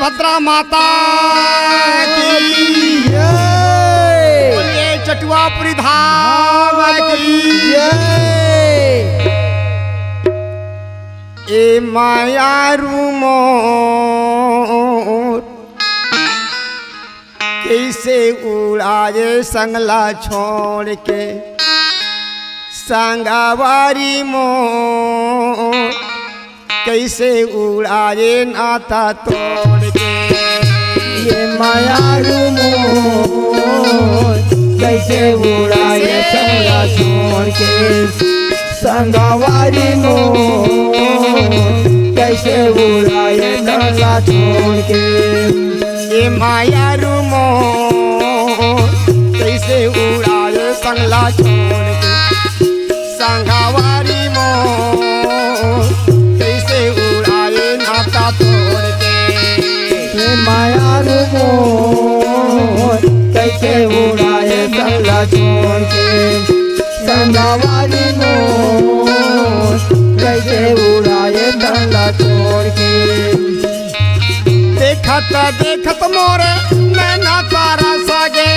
सुभद्रा माता की बोलिए चटुआपुरी धाम की ए माया मोर कैसे उड़ाए संगला छोड़ के संगवारी मोर कैसे उड़ाए नाता तोड़ के ये माया मोर कैसे उड़ाए संगला छोड़ के संगवारी मोर कैसे उड़ाए संगला छोड़ के ये माया मोर कैसे उड़ाए संगला छोड़ के संगवारी मोर कैसे उड़ाए नाता तोड़ के ये माया मोर कैसे उड़ाए संगला छोड़ के संगवारी मोर कैसे उड़ाए संगला छोड़ के देखत मोरे नैना तारा सगे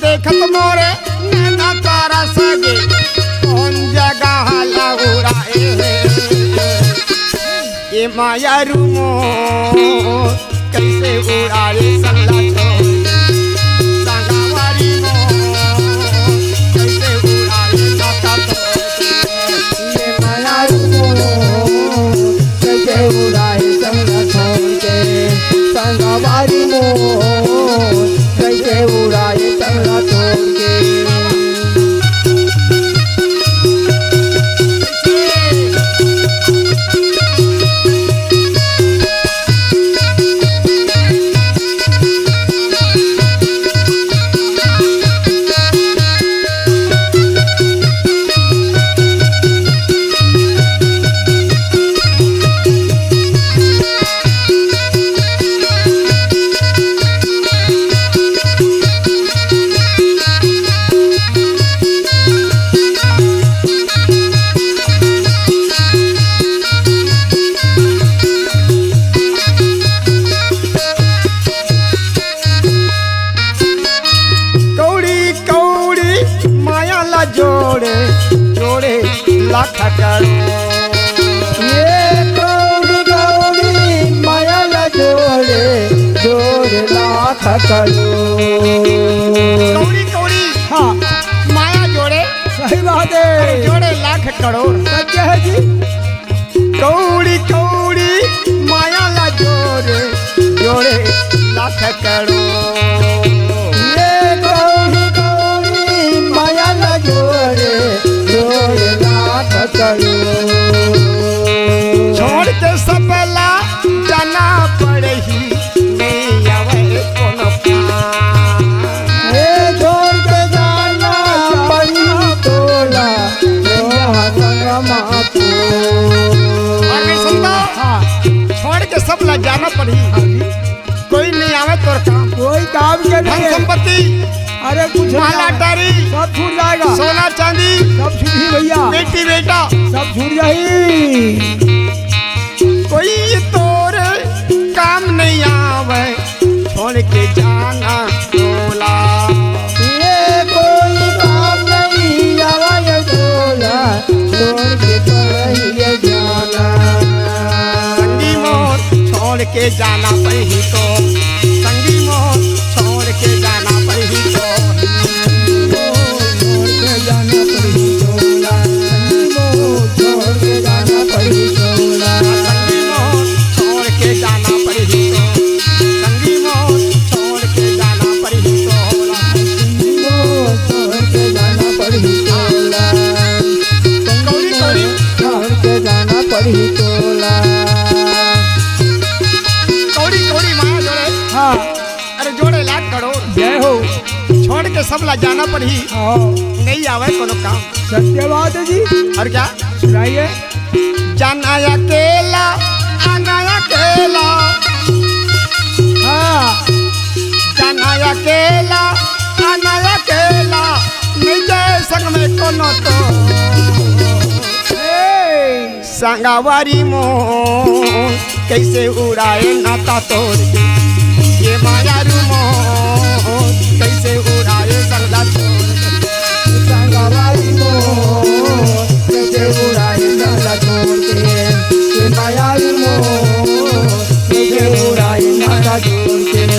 देखत मोरे नैना तारा सगे कौन जगह लउराए ये माया मोर कैसे उड़ाए संगला छोड़ संगवारी मोर कैसे उड़ाए नाता तोड़ ये माया मोर कैसे उड़ाए संगला छोड़ के संगवारी मोर कैसे उड़ाए संगला छोड़ के जोड़े जोड़े लाख करो ये कौड़ी कौड़ी माया ला जोड़े जोड़े लाख करो कौड़ी कौड़ी हाँ माया जोड़े सही बात है जोड़े लाख करोड़ सत्य है जी कौड़ी कौड़ी माया ला जोड़े जोड़े लाख करोड़ छोड़ के सबला जाना पड़ही नहीं आवे कोनो ये छोड़ के जाना पड़ी तोला आगे सुनता छोड़ के सबला जाना पड़ही कोई नहीं आवे तोर काम कोई काम के नहीं संपत्ति अरे कुछ माला टारी सब छूट जाएगा सोना चांदी सब छूट ही भैया बेटी बेटा सब छूट जाही कोई तोर काम नहीं आवे छोड़ के जाना तोला ये कोई काम नहीं आवे तोला छोड़ के पढ़िए जाना संगी मोर छोड़ के जाना पड़ी तो संगी मोर छोड़ के जाना पड़ी तो सबला जाना पड़ी नहीं आवे कोनो काम सत्य बात है जी और क्या सुनाइए जाना अकेला आना अकेला हाँ जाना अकेला आना अकेला निज संग में कोनो तो संगावारी मोर कैसे उड़ाए नाता तोड़ के ये मायारू मोर कैसे उड़ाए संगला छोड़ के संगवारी मोर कैसे उड़ाए संगला छोड़ के ये मायावी मोर कैसे उड़ाए नाता छोड़ के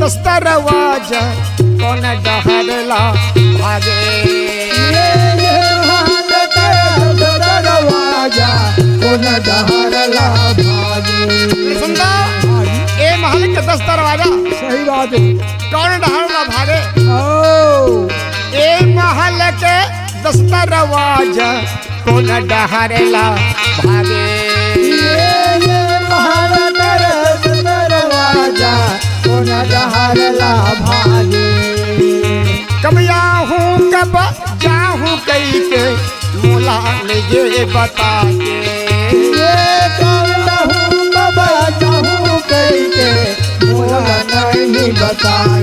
दस्तरवाजा कौन डहरला भागे दरवाजा कौन डहरला भागे सुनता ए महल के दस्तरवाजा सही बात है कौन डहरला भागे ओ ए महल के दस्तरवाजा कौन डहरला भागे ये महल के दरवाजा कौन डहरला भागे कब आऊं कब जाऊं कई के मोला मुझे बता के ये कहूँ कब जाऊँ कई के मोला नहीं बताए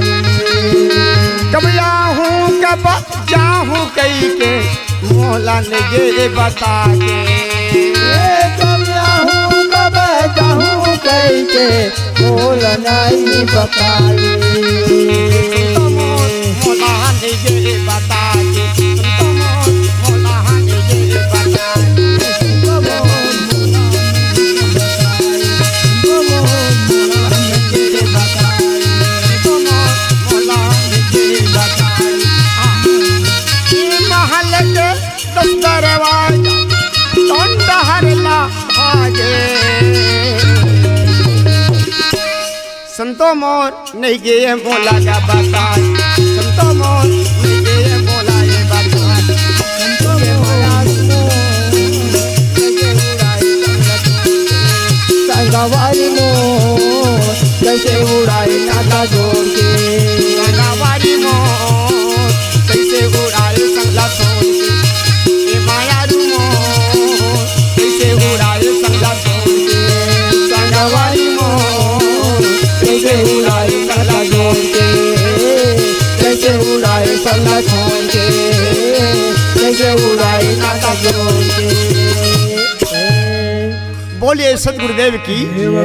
कब आऊं कब जाऊं कई के मोला मुझे बता के ये कब जाऊँ कब जाऊँ कई के मोला नहीं बताए मोला मुझे बता के मोला मुझे बता मोला मुझे बता महल के दस्तरवाजा कौन डहरला भागे संतो मोर नहीं गए मोला का बता संतो मोर नहीं गए मोला ये बता संतो संगवारी मोर कैसे उड़ाए नाता जोड़ के संगवारी मोर कैसे उड़ाए संगला छोड़ के ये मायारू मोर कैसे उड़ाए संगला छोड़ के संगवारी मोर कैसे उड़ाए नाता जोड़ के कैसे उड़ाए संगला छोड़ के कैसे उड़ाए नाता जोड़ के बोलिए सदगुरुदेव की जय